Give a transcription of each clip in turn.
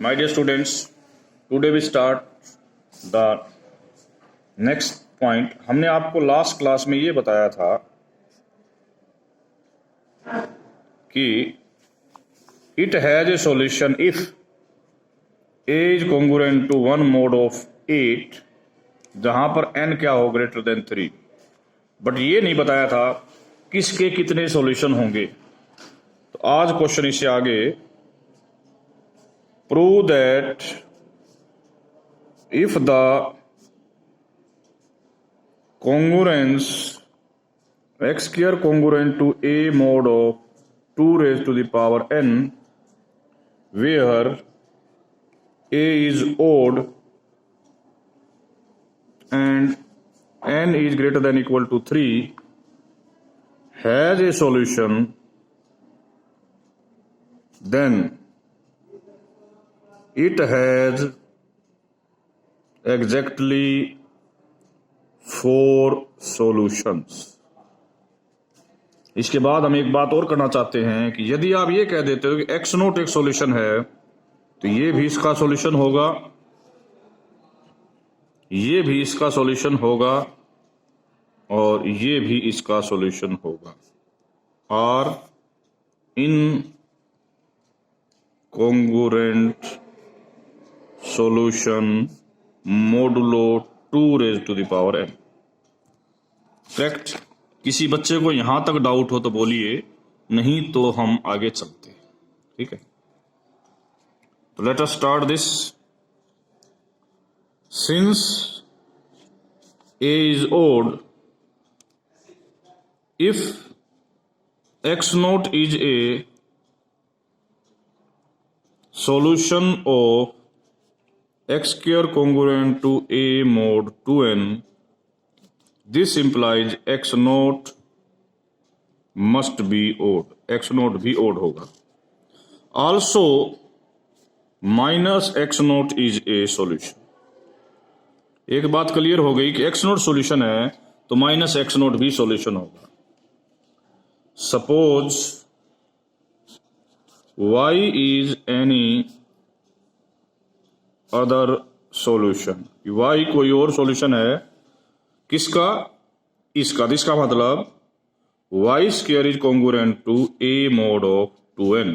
My dear students, today we start the next point. हमने आपको last class में ये बताया था कि it has a solution if a is congruent to one mode of 8 जहां पर n क्या हो ग्रेटर देन 3, बट ये नहीं बताया था किसके कितने सॉल्यूशन होंगे। तो आज क्वेश्चन इससे आगे, prove that if the congruence x square congruent to a mod of 2 raised to the power n where a is odd and n is greater than equal to 3 has a solution, then it has exactly 4 solutions। इसके बाद हम एक बात और करना चाहते हैं कि यदि आप ये कह देते हो कि x नोट एक सॉल्यूशन है तो ये भी इसका सॉल्यूशन होगा, ये भी इसका सॉल्यूशन होगा और ये भी इसका सॉल्यूशन होगा। और इन congruent solution modulo 2 raise to the power n। Correct. किसी बच्चे को यहां तक डाउट हो तो बोलिए, नहीं तो हम आगे चलते हैं। ठीक है, तो let us start this. Since a is odd, if x naught is a solution of x square congruent to a mod 2n, this implies x naught must be odd, x naught भी odd होगा। Also minus x naught is a solution। एक बात clear हो गई कि x naught solution है तो minus x naught भी सॉल्यूशन होगा। Suppose y is any other solution, y कोई और सॉल्यूशन है किसका, इसका। इसका मतलब y square is congruent to a mod of 2n।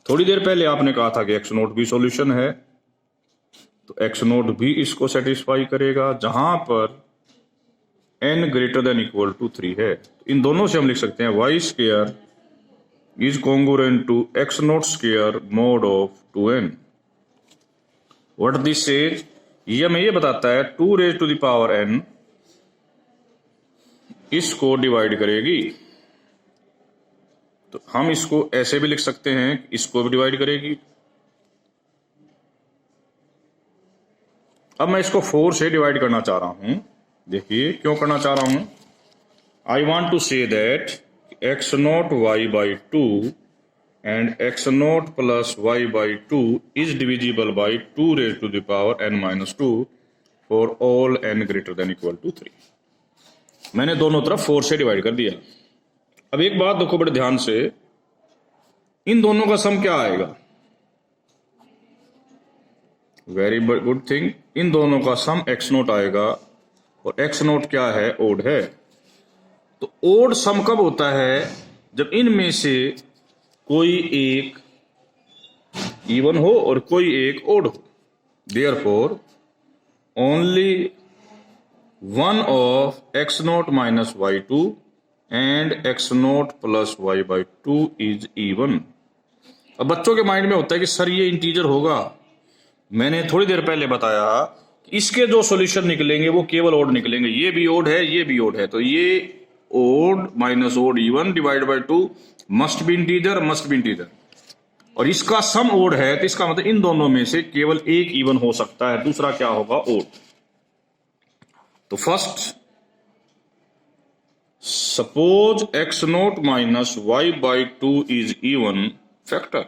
थोड़ी देर पहले आपने कहा था कि x नोट भी सॉल्यूशन है, तो x नोट भी इसको सेटिस्फाई करेगा जहां पर n greater than equal to 3 है। तो इन दोनों से हम लिख सकते हैं y square is congruent to x nought square mod of 2n। What this says, ये हमें ये बताता है 2 raise to the power n इसको डिवाइड करेगी। तो हम इसको ऐसे भी लिख सकते हैं, इसको भी डिवाइड करेगी। अब मैं इसको 4 से डिवाइड करना चाह रहा हूं। देखिए क्यों करना चाह रहा हूं। I want to say that x nought y by 2 and x naught plus y by 2 is divisible by 2 raised to the power n minus 2 for all n greater than equal to 3। मैंने दोनों तरफ 4 से divide कर दिया। अब एक बात देखो बड़े ध्यान से, इन दोनों का सम क्या आएगा। वेरी गुड थिंग, इन दोनों का सम x नोट आएगा और x नोट क्या है, ओड है। तो ओड सम कब होता है, जब इनमें से कोई एक इवन हो और कोई एक ओड हो। Therefore only one of x nought minus y 2 and x nought plus y by 2 is even. अब बच्चों के माइंड में होता है कि सर ये इंटीजर होगा। मैंने थोड़ी देर पहले बताया कि इसके जो सॉल्यूशन निकलेंगे वो केवल ओड निकलेंगे। ये भी ओड है, ये भी ओड है, तो ये odd minus odd even divide by 2 must be integer, must be integer. और इसका सम ओड है तो इसका मतलब इन दोनों में से केवल एक इवन हो सकता है, दूसरा क्या होगा, ओड। तो first suppose x nought minus y by 2 is even factor.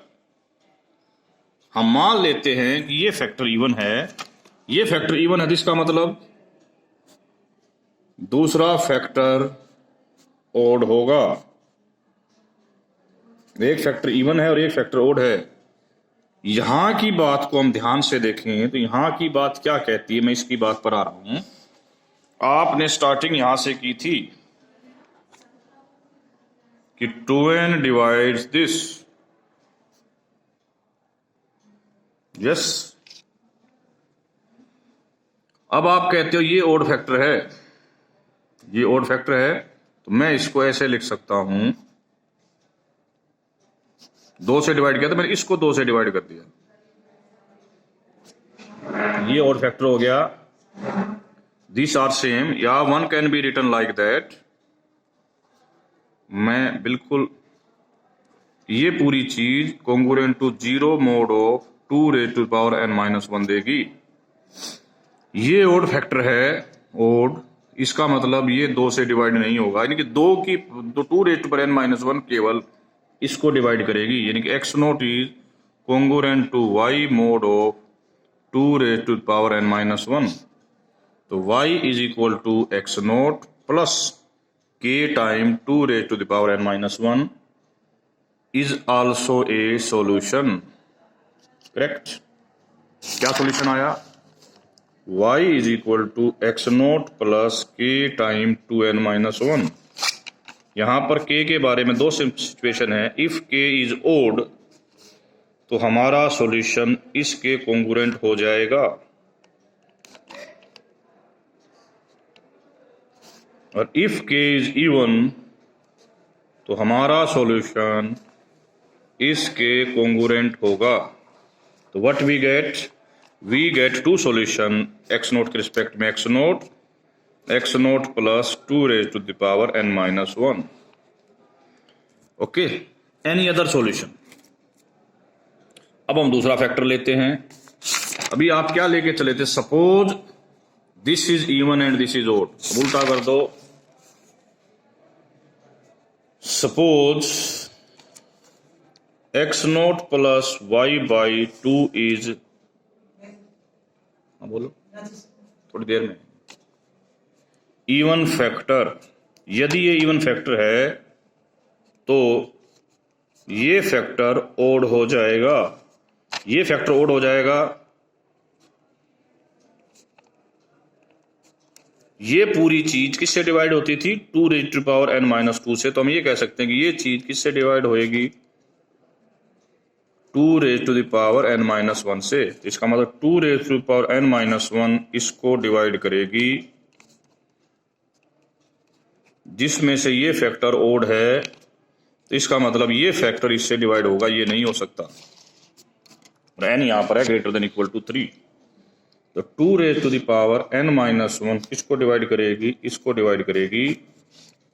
हम मान लेते हैं कि ये फैक्टर इवन है, ये फैक्टर इवन है, तो इसका मतलब दूसरा फैक्टर ओड होगा। एक फैक्टर इवन है और एक फैक्टर ओड है। यहां की बात को हम ध्यान से देखें तो यहां की बात क्या कहती है, मैं इसकी बात पर आ रहा हूं। आपने स्टार्टिंग यहां से की थी कि 2n डिवाइड्स दिस, यस। अब आप कहते हो ये ओड फैक्टर है, ये ओड फैक्टर है, तो मैं इसको ऐसे लिख सकता हूं, 2 से डिवाइड किया तो मैंने इसको 2 से डिवाइड कर दिया, ये ओड फैक्टर हो गया। दिस आर सेम, या one can be written like that. मैं बिल्कुल ये पूरी चीज congruent to 0 mod of 2 raised to the power n minus 1 देगी। ये ओड फैक्टर है, ओड, इसका मतलब ये 2 से डिवाइड नहीं होगा, यानी कि 2 raised to power n minus 1 केवल इसको डिवाइड करेगी, यानी कि x nought is congruent to y mod of 2 raised to the power n minus 1। तो y is equal to x nought plus k time 2 raised to the power n minus 1 is also a solution, correct. क्या solution आया, y is equal to x nought plus k time 2n minus 1। यहां पर k के बारे में 2 situation है। If k is odd तो हमारा सॉल्यूशन इसके कॉन्ग्रुएंट हो जाएगा, और इफ k इज इवन तो हमारा सॉल्यूशन इसके कॉन्ग्रुएंट होगा। तो what we get 2 solution, x nought के रिस्पेक्ट में x nought plus 2 raised to the power n minus 1। Okay, any other solution. अब हम दूसरा फैक्टर लेते हैं। अभी आप क्या लेके चले थे, suppose this is even and this is odd. अब उल्टा कर दो, suppose x nought plus y by 2 is, बोलो थोड़ी देर में, इवन फैक्टर। यदि ये इवन फैक्टर है तो ये फैक्टर ओड हो जाएगा, ये फैक्टर ओड हो जाएगा। ये पूरी चीज किससे डिवाइड होती थी, 2 raised to the power n minus 2 से। तो हम ये कह सकते हैं कि ये चीज किससे डिवाइड होएगी, 2 raised to the power n minus 1 से। इसका मतलब 2 raised to the power n minus 1 इसको डिवाइड करेगी, जिसमें से ये फैक्टर ओड है, तो इसका मतलब ये फैक्टर इससे डिवाइड होगा, ये नहीं हो सकता। और n यहां पर है ग्रेटर देन इक्वल टू 3, तो 2 raised to the power n minus 1 इसको डिवाइड करेगी, इसको डिवाइड करेगी।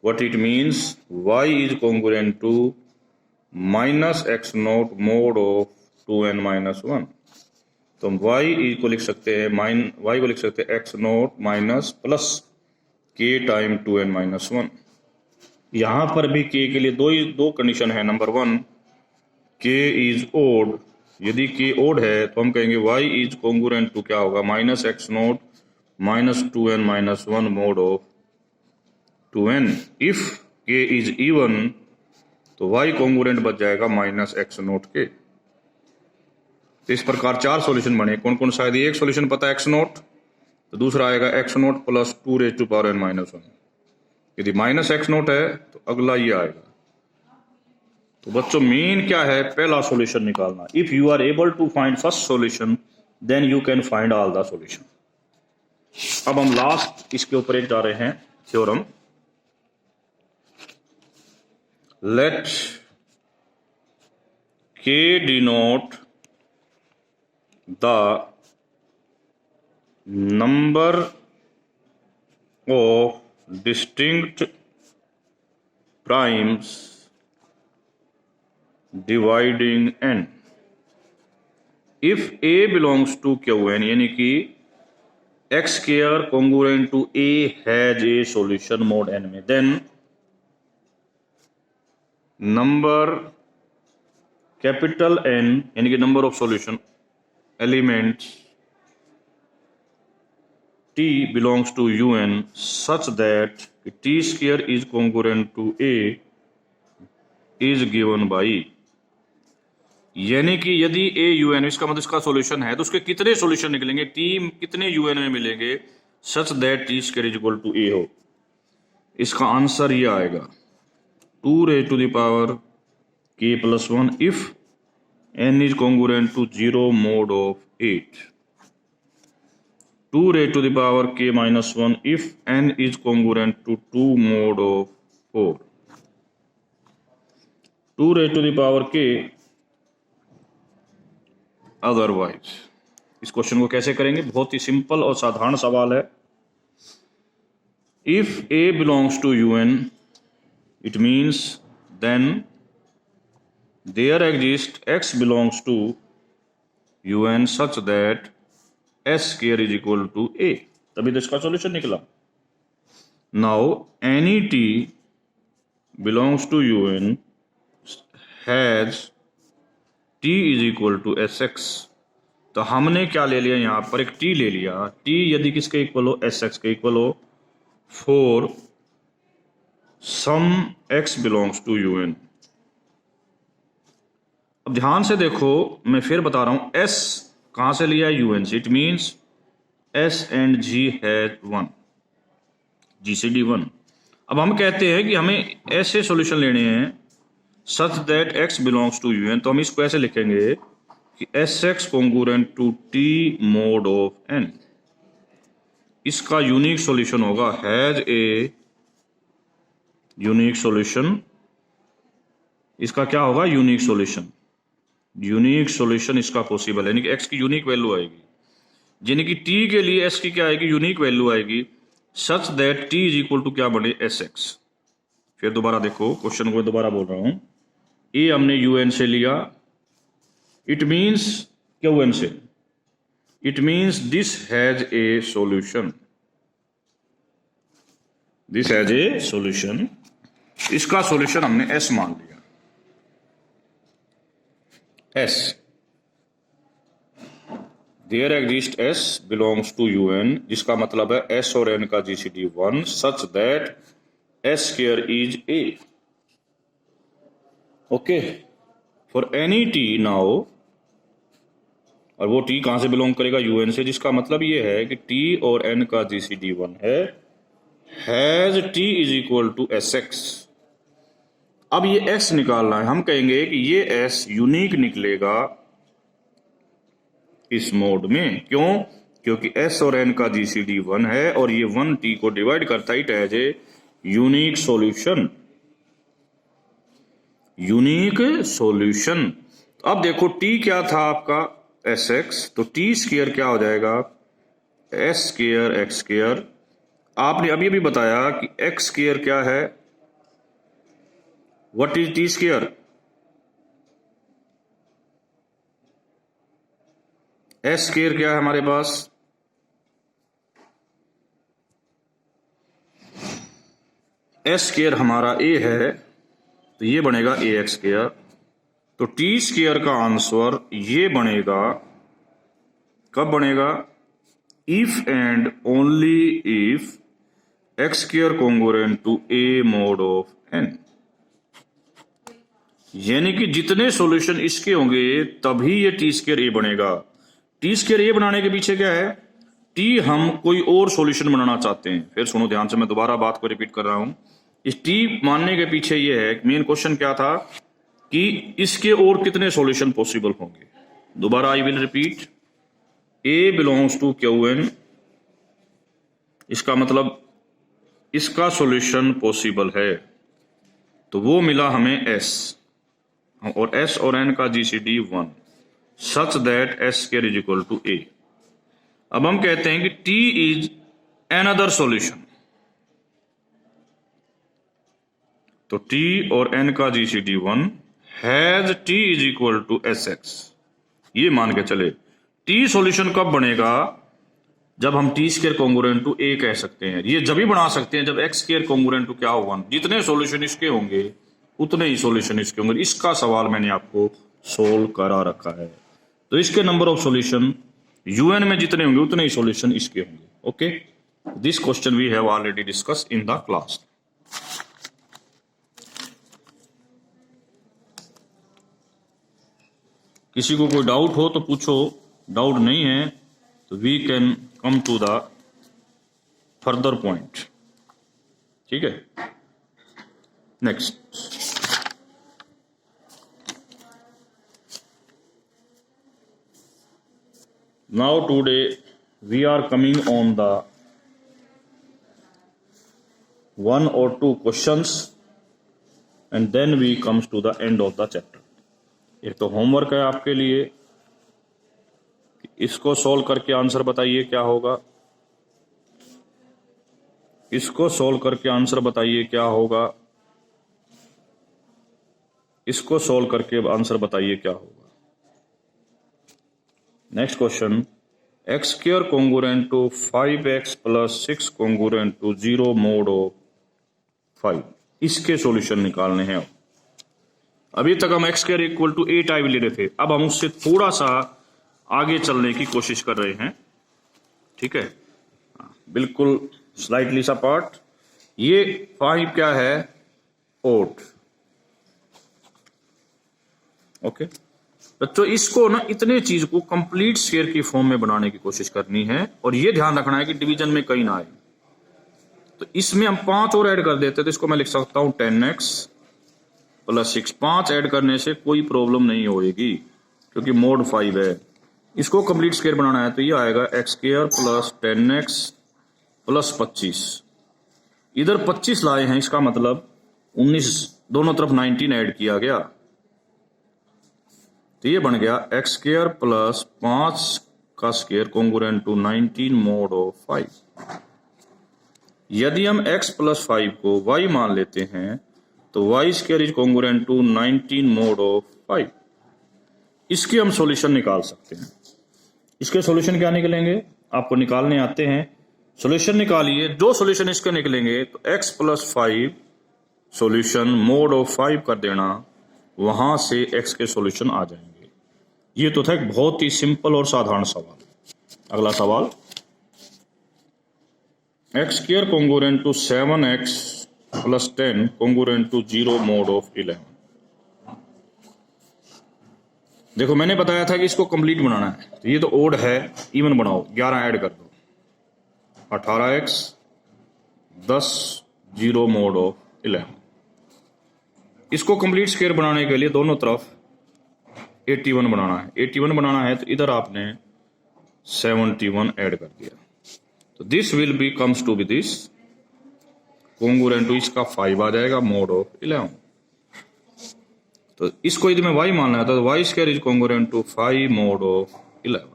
What it means, y is congruent to minus x nought mod of 2n minus 1। तो हम y को लिख सकते हैं, y को लिख सकते हैं x nought minus plus k time 2n minus 1। यहां पर भी k के लिए दो कंडीशन है। Number 1, k is odd. यदि k ओड है तो हम कहेंगे y इज कॉन्ग्रुएंट टू क्या होगा, minus x nought minus 2n minus 1 mode of 2n। If k is even तो y कॉन्ग्रुएंट बच जाएगा माइनस x नोट के। तो इस प्रकार 4 सॉल्यूशन बने। कौन कौन सा है, एक सॉल्यूशन पता है x नोट, तो दूसरा आएगा x nought plus 2 raised to power n minus 1। यदि माइनस x नोट है तो अगला ये आएगा। तो बच्चों मेन क्या है, पहला सॉल्यूशन निकालना। If you are able to find first solution then you can find all the solution. अब हम लास्ट इसके ऊपर एक जा रहे हैं theorem. Let k denote the number of distinct primes dividing n। if a belongs to Qn, यानी कि x square congruent to a has a solution mode n में, then number capital N यानी कि number of solution elements T belongs to Un such that T square is congruent to A is given by। यानी कि यदि ए you N, इसका मतलब इसका solution है, तो उसके कितने सॉल्यूशन निकलेंगे, टी कितने यू एन में मिलेंगे such that t square is equal to a हो। इसका आंसर ये आएगा 2 raised to the power k plus 1 if n is congruent to 0 mod of 8, 2 raised to the power k minus 1 if n is congruent to 2 mod of 4, 2 raised to the power k otherwise. इस question को कैसे करेंगे, बहुत ही simple और साधारण सवाल है। If a belongs to you n it means then there exist x belongs to you n such that s square is equal to a, तभी तो इसका सॉल्यूशन निकला। Now any t belongs to you n has t is equal to s x. तो हमने क्या ले लिया, यहां पर एक t ले लिया। t यदि किसके इक्वल हो, एस एक्स के इक्वल हो, for some x belongs to you N. अब ध्यान से देखो, मैं फिर बता रहा हूं, s कहां से लिया, यू एन से। It means s and g has 1, GCD 1। अब हम कहते हैं कि हमें ऐसे सॉल्यूशन लेने हैं such that x belongs to you N, तो हम इसको ऐसे लिखेंगे कि s x congruent to t mod of n. इसका यूनिक सॉल्यूशन होगा हैज ए यूनिक सॉल्यूशन। इसका क्या होगा, यूनिक सॉल्यूशन। यूनिक सॉल्यूशन इसका पॉसिबल है, यानी कि x की यूनिक वैल्यू आएगी, यानी कि t के लिए s की क्या आएगी, यूनिक वैल्यू आएगी such that t is equal to क्या बने, एस एक्स। फिर दोबारा देखो क्वेश्चन को, दोबारा बोल रहा हूं, ए हमने यू एन से लिया, इट मीन्स क्यू एन से, it means this has a solution, this has a solution. इसका सॉल्यूशन हमने एस मान लिया, s. There exist s belongs to you N, जिसका मतलब है एस और एन का GCD 1 such that s square is a. Okay, for any t now, और वो टी कहां से बिलोंग करेगा, यू एन से, जिसका मतलब ये है कि टी और एन का GCD 1 है, has t is equal to s x. अब ये एक्स निकालना है, हम कहेंगे कि ये एस यूनिक निकलेगा इस मोड में। क्यों, क्योंकि एस और एन का GCD 1 है और ये 1 टी को डिवाइड करता है, it has a unique solution, unique solution. अब देखो t क्या था आपका, एस एक्स, तो टी स्क्वायर क्या हो जाएगा, एस स्क्वायर एक्स स्क्वायर। आपने अभी अभी बताया कि एक्स स्क्वायर क्या है, what is T square, S square क्या है हमारे पास, एस स्क्वायर हमारा ए है, तो ये बनेगा ए एक्स स्क्वायर। तो टी स्क्वायर का आंसर ये बनेगा, कब बनेगा, if and only if x square congruent to a mod of n. यानी कि जितने सॉल्यूशन इसके होंगे तभी ये टी स्क्वायर ए बनेगा। टी स्क्वायर ए बनाने के पीछे क्या है, टी हम कोई और सॉल्यूशन बनाना चाहते हैं। फिर सुनो ध्यान से, मैं दोबारा बात को रिपीट कर रहा हूं। इस टी मानने के पीछे ये है, मेन क्वेश्चन क्या था कि इसके और कितने सॉल्यूशन पॉसिबल होंगे। दोबारा I will repeat, a belongs to Q N, इसका मतलब इसका सॉल्यूशन पॉसिबल है, तो वो मिला हमें एस, और एस और एन का GCD 1 such that s square is equal to a. अब हम कहते हैं कि टी इज अनदर सॉल्यूशन, तो t और n का GCD 1 has t is equal to s x. ये मान के चले t सॉल्यूशन कब बनेगा, जब हम t square congruent to a कह सकते हैं। ये जब ही बना सकते हैं जब x स्क्वायर कॉन्ग्रुएंट टू क्या होगा, जितने सॉल्यूशन इसके होंगे उतने ही सॉल्यूशन इसके होंगे। इसका सवाल मैंने आपको सोल्व करा रखा है। तो इसके नंबर ऑफ सॉल्यूशन UN में जितने होंगे उतने ही सॉल्यूशन इसके होंगे। Okay, this question we have already discuss in the class. किसी को कोई डाउट हो तो पूछो, डाउट नहीं है तो we can come to the further point. ठीक है, next. Now today we are coming on the 1 or 2 questions and then we comes to the end of the chapter। एक तो होमवर्क है आपके लिए, इसको सॉल्व करके आंसर बताइए क्या होगा, इसको सॉल्व करके आंसर बताइए क्या होगा, इसको सॉल्व करके आंसर बताइए क्या होगा। Next question, x square congruent to 5x plus 6 congruent to 0 mod of 5, इसके सॉल्यूशन निकालने हैं। अभी तक हम x square equal to 8i ले रहे थे, अब हम उससे थोड़ा सा आगे चलने की कोशिश कर रहे हैं। ठीक है, बिल्कुल स्लाइटली सा पार्ट। ये 5 क्या है, ओड। ओके बच्चों, इसको ना इतने चीज को कंप्लीट स्क्वायर की फॉर्म में बनाने की कोशिश करनी है, और ये ध्यान रखना है कि डिवीजन में कहीं ना आए। तो इसमें हम 5 और ऐड कर देते, तो इसको मैं लिख सकता हूं 10x प्लस 6। 5 ऐड करने से कोई प्रॉब्लम नहीं होएगी क्योंकि मोड 5 है। इसको कंप्लीट स्क्वायर बनाना है तो ये आएगा x square plus 10x plus 25। इधर 25 लाए हैं, इसका मतलब 19, दोनों तरफ 19 ऐड किया गया, तो ये बन गया x स्क्वायर प्लस 5 का square congruent to 19 mod of 5। यदि हम x प्लस 5 को y मान लेते हैं तो y square is congruent to 19 mod of 5। इसके हम सॉल्यूशन निकाल सकते हैं। इसके सॉल्यूशन क्या निकलेंगे, आपको निकालने आते हैं, सॉल्यूशन निकालिए। जो सॉल्यूशन इसके निकलेंगे तो x plus 5 solution mode of 5 कर देना, वहां से x के सॉल्यूशन आ जाएंगे। ये तो था एक बहुत ही सिंपल और साधारण सवाल। अगला सवाल, x square congruent to 7x plus 10 congruent to 0 mod of 11। देखो मैंने बताया था कि इसको कंप्लीट बनाना है, तो ये तो ओड है, इवन बनाओ, 11 ऐड कर दो, 18x 10 0 मोड ऑफ 11। इसको कंप्लीट स्क्वायर बनाने के लिए दोनों तरफ 81 बनाना है। 81 बनाना है तो इधर आपने 71 ऐड कर दिया, तो this will be comes to be this congruent to, इसका 5 आ जाएगा मोड ऑफ 11। तो इसको यदि मैं y मानना है तो y square is congruent to 5 mod of 11।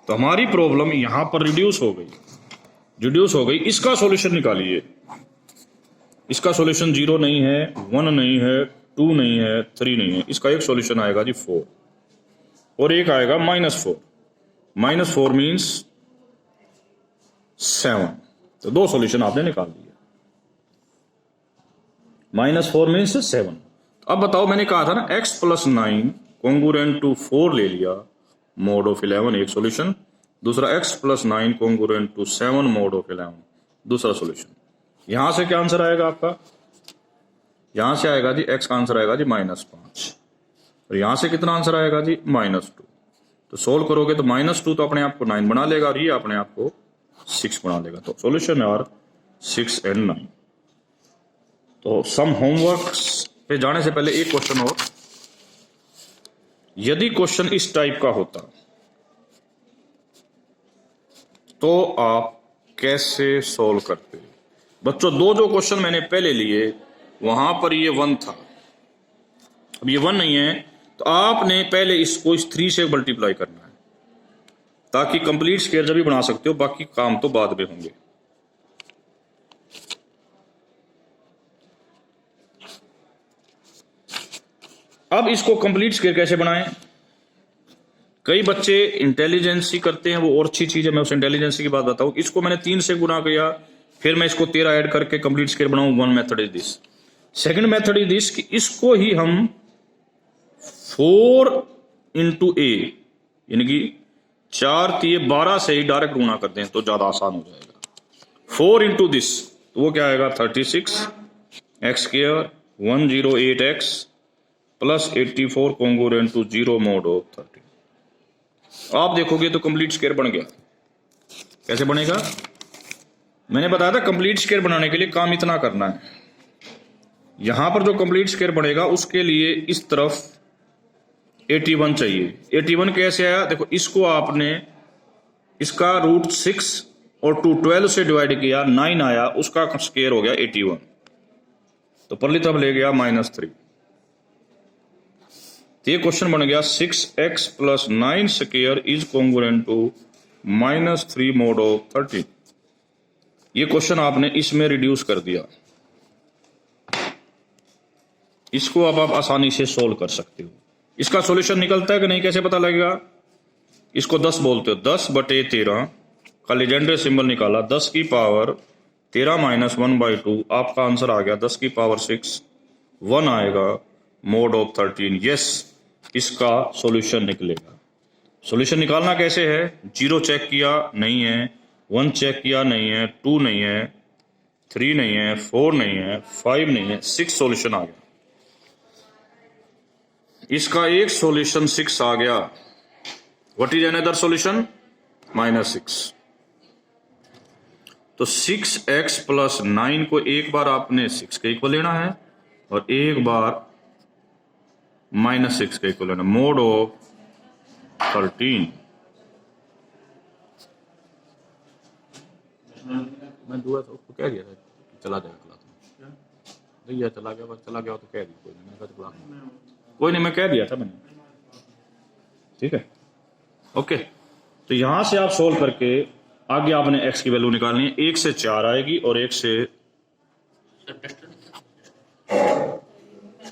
तो हमारी प्रॉब्लम यहां पर रिड्यूस हो गई। इसका सॉल्यूशन निकालिए। इसका सॉल्यूशन 0 नहीं है, 1 नहीं है, 2 नहीं है, 3 नहीं है। इसका एक सॉल्यूशन आएगा जी 4, और एक आएगा -4। -4 मीन्स 7। तो 2 सॉल्यूशन आपने निकाल दिए। -4 मीन्स 7। अब बताओ, मैंने कहा था ना x प्लस 9 कॉन्ग्रुएंट टू 4 ले लिया मोड ऑफ 11, एक सॉल्यूशन। दूसरा x plus 9 congruent to 7 mod of 11, दूसरा सॉल्यूशन। यहां से क्या आंसर आएगा आपका, यहां से आएगा जी x का आंसर आएगा जी -5, और यहां से कितना आंसर आएगा जी -2। तो सोल्व करोगे तो -2 तो अपने आप को 9 बना लेगा, और ये अपने आप को 6 बना लेगा। तो सॉल्यूशन आर 6 and 9। तो सम होमवर्क पे जाने से पहले एक क्वेश्चन और, यदि क्वेश्चन इस टाइप का होता तो आप कैसे सॉल्व करते। बच्चों, जो क्वेश्चन मैंने पहले लिए वहां पर ये 1 था, अब ये 1 नहीं है, तो आपने पहले इसको इस 3 से मल्टीप्लाई करना है, ताकि कंप्लीट स्क्वायर जब भी बना सकते हो, बाकी काम तो बाद में होंगे। अब इसको कंप्लीट स्क्वायर कैसे बनाएं। कई बच्चे इंटेलिजेंसी करते हैं, वो और अच्छी चीज है, मैं उस इंटेलिजेंसी की बात बताऊं। इसको मैंने 3 से गुना किया, फिर मैं इसको 13 ऐड करके कंप्लीट स्क्वायर बनाऊं। 1 method is this. Second method is this कि इसको ही हम 4 into a, यानी कि 4 3 12 से ही डायरेक्ट गुना कर दें तो ज्यादा आसान हो जाएगा। 4 into दिस, तो वो क्या आएगा 36 x square 108x plus 84 congruent to 0 mod of 13। आप देखोगे तो कंप्लीट स्क्वायर बन गया। कैसे बनेगा? मैंने बताया था कंप्लीट स्क्वायर बनाने के लिए काम इतना करना है। यहां पर जो कंप्लीट स्क्वायर बनेगा उसके लिए इस तरफ 81 चाहिए। 81 कैसे आया? देखो, इसको आपने इसका √6 और 12 से डिवाइड किया, 9 आया, उसका स्क्वायर हो गया 81। तो परली तरफ ले गया -3। तो ये क्वेश्चन बन गया 6x + 9 square is congruent to -3 mod of 13। ये क्वेश्चन आपने इसमें रिड्यूस कर दिया। इसको अब आप आसानी से सोल्व कर सकते हो। इसका सॉल्यूशन निकलता है कि नहीं, कैसे पता लगेगा? इसको 10 बोलते हो, 10/13 का लेजेंडरी सिंबल निकाला, 10 की पावर 13 - 1/2, आपका आंसर आ गया 10 की पावर 6, 1 आएगा mod ऑफ 13। यस, इसका सॉल्यूशन निकलेगा। सॉल्यूशन निकालना कैसे है? 0 चेक किया, नहीं है, 1 चेक किया, नहीं है, 2 नहीं है, 3 नहीं है, 4 नहीं है, 5 नहीं है, 6 सॉल्यूशन आ गया। इसका एक सॉल्यूशन 6 आ गया। What is another solution? -6। तो 6x + 9 को एक बार आपने 6 के इक्वल लेना है और एक बार -6 के इक्वल लेना, mod ऑफ 13। मैं दुआ था उसको कह दिया था चला जाएगा क्लास में, भैया चला गया, बस चला गया तो कह दिया, कोई नहीं, मैंने कहा क्लास में कोई नहीं, मैं कह दिया था मैंने। ठीक है, ओके। तो यहां से आप सोल्व करके आगे आपने x की वैल्यू निकालनी है। 1 से 4 आएगी और 1 से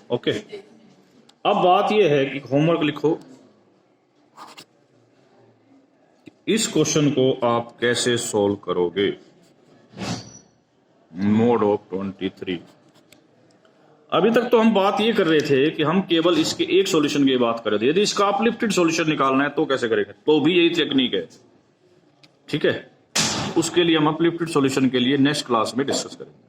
ओके। अब बात यह है कि होमवर्क लिखो, इस क्वेश्चन को आप कैसे सोल्व करोगे। mod of 23। अभी तक तो हम बात ये कर रहे थे कि हम केवल इसके एक सॉल्यूशन की बात कर रहे थे। यदि इसका अपलिफ्टेड सॉल्यूशन निकालना है तो कैसे करेंगे? तो भी यही टेक्निक है। ठीक है, उसके लिए हम अपलिफ्टेड सॉल्यूशन के लिए नेक्स्ट क्लास में डिस्कस करेंगे।